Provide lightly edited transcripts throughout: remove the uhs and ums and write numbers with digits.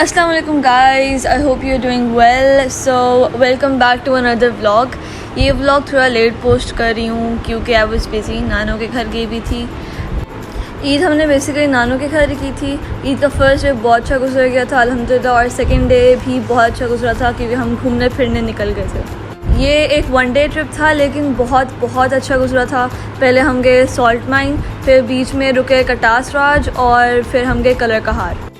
अस्सलाम वालेकुम guys, I hope you are doing well. So welcome back to another vlog. ये vlog थोड़ा late post कर रही हूँ क्योंकि आई वाज बिजी, नानों के घर गई भी थी। ईद हमने बेसिकली नानों के घर की थी। ईद का फर्स्ट डे बहुत अच्छा गुजर गया था अल्हम्दुलिल्लाह, और सेकंड डे भी बहुत अच्छा गुजरा था क्योंकि हम घूमने फिरने निकल गए थे। ये एक वन डे ट्रिप था लेकिन बहुत अच्छा गुजरा था। पहले हम गए सॉल्ट माइन, फिर बीच में रुके कटास राज, और फिर हम गए कलर कहार।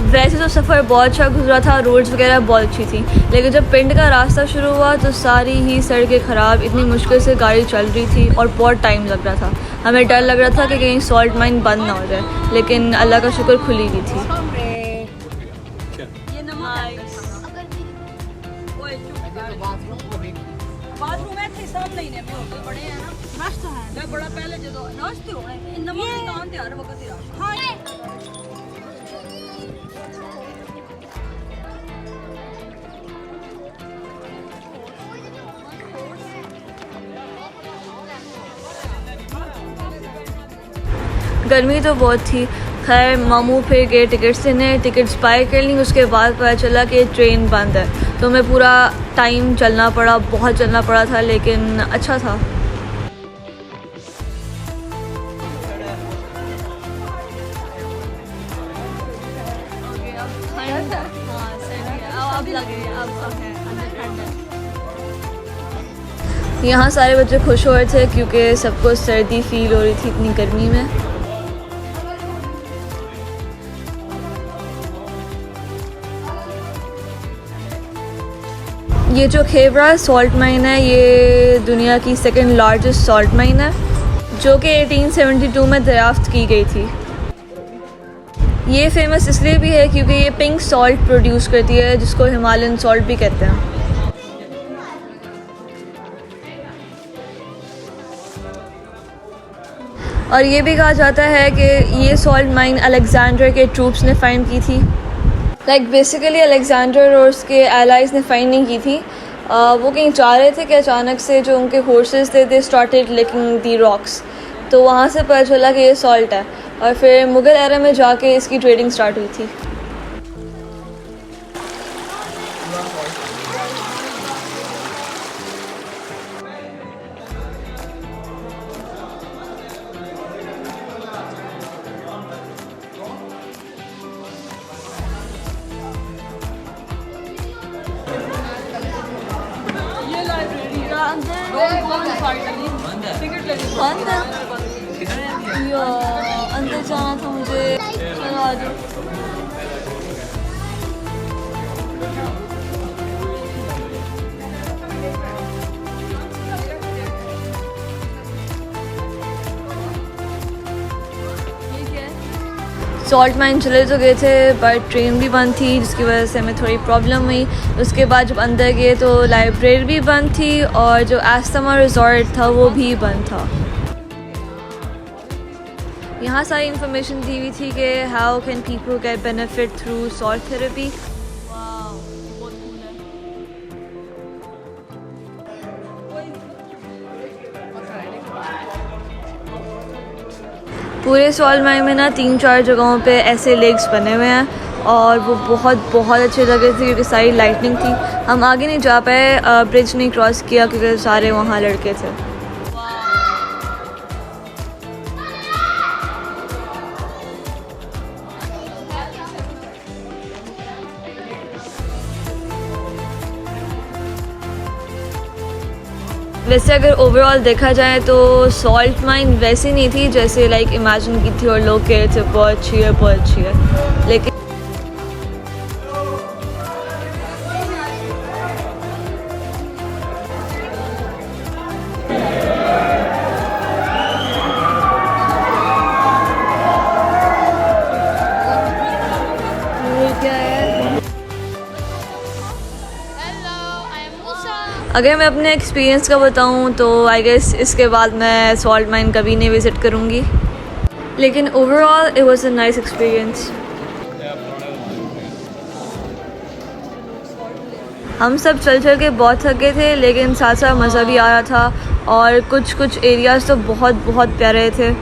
वैसे तो सफ़र बहुत अच्छा गुजरा था, रोड्स वगैरह बहुत अच्छी थी, लेकिन जब पिंड का रास्ता शुरू हुआ तो सारी ही सड़कें ख़राब, इतनी मुश्किल से गाड़ी चल रही थी और बहुत टाइम लग रहा था। हमें डर लग रहा था कि कहीं सॉल्ट माइन बंद ना हो जाए, लेकिन अल्लाह का शुक्र खुली हुई थी। गर्मी तो बहुत थी। खैर मामू फिर गए टिकट्स लेने, टिकट्स बाय कर ली। उसके बाद पता चला कि ट्रेन बंद है, तो हमें पूरा टाइम चलना पड़ा, बहुत चलना पड़ा था, लेकिन अच्छा था। यहाँ सारे बच्चे खुश हो रहे थे क्योंकि सबको सर्दी फील हो रही थी इतनी गर्मी में। ये जो खेवरा सॉल्ट माइन है, ये दुनिया की सेकंड लार्जेस्ट सॉल्ट माइन है, जो कि 1872 में दरियाफ्त की गई थी। ये फेमस इसलिए भी है क्योंकि ये पिंक सॉल्ट प्रोड्यूस करती है, जिसको हिमालयन सॉल्ट भी कहते हैं। और ये भी कहा जाता है कि ये सॉल्ट माइन अलेक्जेंडर के ट्रूप्स ने फाइंड की थी। बेसिकली अलेक्जेंडर और उसके एलाइज ने फाइंड नहीं की थी। वो कहीं जा रहे थे कि अचानक से जो उनके हॉर्सेस थे they started licking the rocks, तो वहाँ से पता चला कि ये सॉल्ट है, और फिर मुग़ल एरा में जाके इसकी ट्रेडिंग स्टार्ट हुई थी। अंदर जाना था मुझे, चलो आ जाओ। सॉल्ट माइन चले तो गए थे बट ट्रेन भी बंद थी, जिसकी वजह से हमें थोड़ी प्रॉब्लम हुई। उसके बाद जब अंदर गए तो लाइब्रेरी भी बंद थी और जो एस्थमा रिजॉर्ट था वो भी बंद था। यहाँ सारी इन्फॉर्मेशन दी हुई थी कि how can people get benefit through salt therapy. पूरे सॉल्ट माइन में ना 3-4 जगहों पे ऐसे लेक्स बने हुए हैं, और वो बहुत अच्छे लगे थे क्योंकि सारी लाइटनिंग थी। हम आगे नहीं जा पाए, ब्रिज नहीं क्रॉस किया क्योंकि सारे वहाँ लड़के थे। वैसे अगर ओवरऑल देखा जाए तो सॉल्ट माइन वैसी नहीं थी जैसे इमेजिन की थी, और लोग कह रहे थे बहुत अच्छी है, लेकिन अगर मैं अपने एक्सपीरियंस का बताऊं तो आई गेस इसके बाद मैं सॉल्ट माइन कभी नहीं विज़िट करूंगी, लेकिन overall it was a nice experience. हम सब चल चल के बहुत थके थे, लेकिन साथ साथ मज़ा भी आ रहा था और कुछ एरियाज़ तो बहुत प्यारे थे।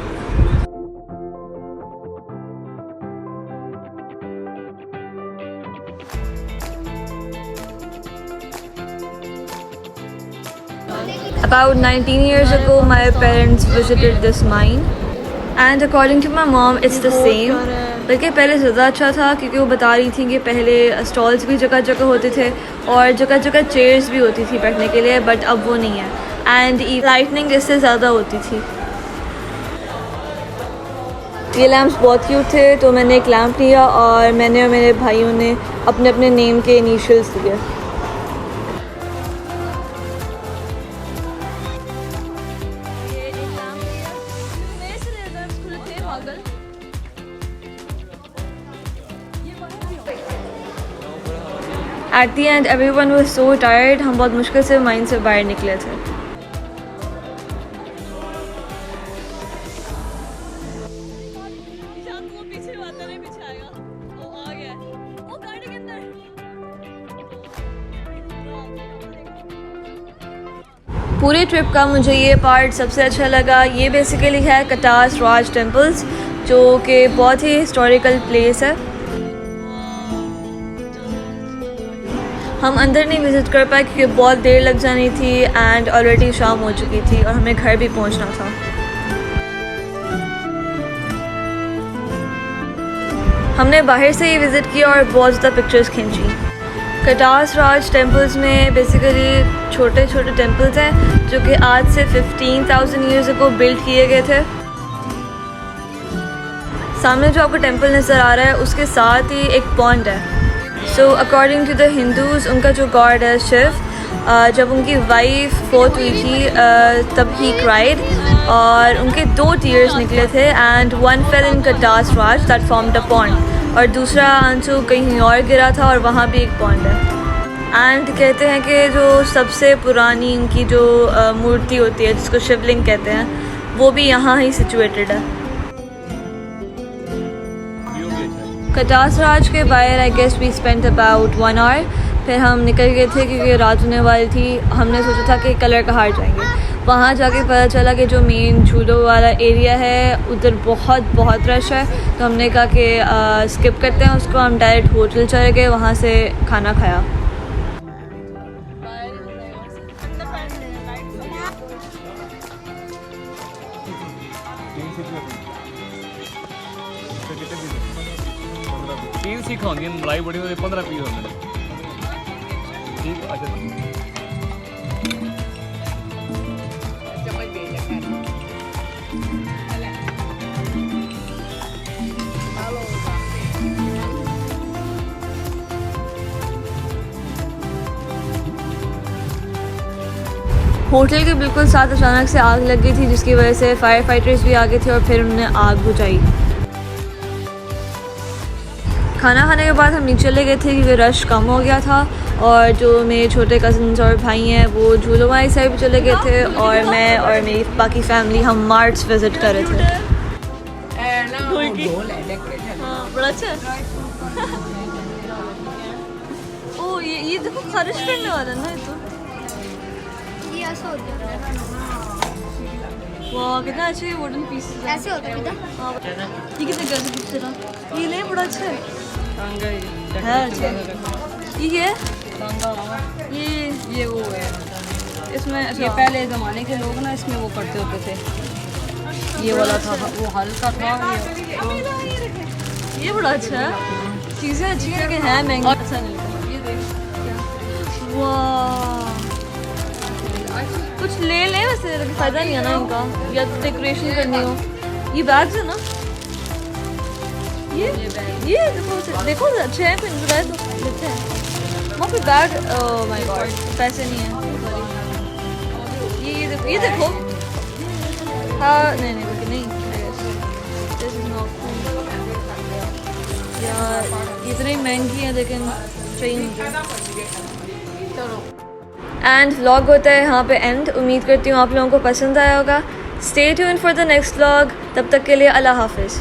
About 19 years ago, my parents visited this mine, and according to my mom, it's the same. बल्कि पहले ज़्यादा अच्छा था, क्योंकि वो बता रही थी कि पहले स्टॉल्स भी जगह जगह होते थे और जगह जगह चेयर्स भी होती थी बैठने के लिए, बट अब वो नहीं है एंड लाइटनिंग इससे ज़्यादा होती थी। ये लैम्प्स बहुत क्यूट थे, तो मैंने एक लैम्प लिया और मैंने और मेरे भाइयों ने अपने अपने नेम के इनिशियल्स दिए। At the end, everyone was so tired. हम बहुत मुश्किल से माइन से बाहर निकले थे। पूरे ट्रिप का मुझे ये पार्ट सबसे अच्छा लगा। ये बेसिकली है कटास राज टेम्पल्स, जो कि बहुत ही हिस्टोरिकल प्लेस है। हम अंदर नहीं विज़िट कर पाए क्योंकि बहुत देर लग जानी थी एंड ऑलरेडी शाम हो चुकी थी और हमें घर भी पहुंचना था। हमने बाहर से ही विज़िट किया और बहुत ज़्यादा पिक्चर्स खींची। कटास राज टेम्पल्स में बेसिकली छोटे छोटे टेम्पल्स हैं जो कि आज से 15,000 ईयर्स अगो बिल्ड किए गए थे। सामने जो आपको टेम्पल नज़र आ रहा है उसके साथ ही एक पॉन्ड है। So according to the Hindus, उनका जो गॉड है शिव, जब उनकी वाइफ फोत हुई थी तब ही क्राइड और उनके 2 टीयर्स निकले थे and one fell in Katas Raj that formed a pond, और दूसरा आंसू कहीं और गिरा था और वहाँ भी एक पॉन्ड है। एंड कहते हैं कि जो सबसे पुरानी उनकी जो मूर्ति होती है जिसको शिवलिंग कहते हैं, वो भी यहाँ ही सिचुएटेड है। कटास राज के बाहर I guess we spend about 1 hour. फिर हम निकल गए थे क्योंकि रात होने वाली थी। हमने सोचा था कि कलर का हार जाएंगे। वहाँ जाके पता चला कि जो मेन झूलों वाला एरिया है उधर बहुत रश है, तो हमने कहा कि स्किप करते हैं उसको। हम डायरेक्ट होटल चले गए, वहाँ से खाना खाया। तीन सीख होंगी, मलाई बड़ी होगी, 15 पीस होंगे। ठीक, अच्छा होटल के बिल्कुल साथ अचानक से आग लग गई थी, जिसकी वजह से फायर फाइटर्स भी आ गए थे और फिर उन्होंने आग बुझाई। खाना खाने के बाद हम नीचे चले गए थे क्योंकि रश कम हो गया था, और जो मेरे छोटे कज़न्स और भाई हैं वो झूलों वाली साइड भी चले गए थे, और मैं और मेरी बाकी फैमिली हम मार्ट्स विज़िट कर रहे थे। बड़ा अच्छा ओ ये देखो खारिश करने वाला ना, ये तो वाह कितना अच्छा है। वुडन पीसेस ऐसे होता है बेटा। ये कितने का है? ये ले बड़ा अच्छा है। अच्छा ये वो है इसमें ये पहले ज़माने के लोग ना इसमें वो करते होते थे। ये वाला था, वो हल्का था। ये बड़ा अच्छा है। चीज़ें अच्छी हैं कि हैं महंगी, अच्छा नहीं लगता। ये देख वाह, कुछ ले लें वैसे, फ़ायदा नहीं है ना इनका, या तो डेकोरेशन करनी हो। ये बैग्स है ना, ये देखो अच्छे हैं, फिर बुराए तो लेते हैं। वहाँ पे बैग, ओह माय गॉड पैसे नहीं हैं, ये देखो हाँ नहीं नहीं यार इतनी महंगी है लेकिन चाहिए मुझे। एंड व्लॉग होता है यहाँ पे एंड। उम्मीद करती हूँ आप लोगों को पसंद आया होगा। Stay tuned for the next vlog. तब तक के लिए अल्लाह हाफिज़।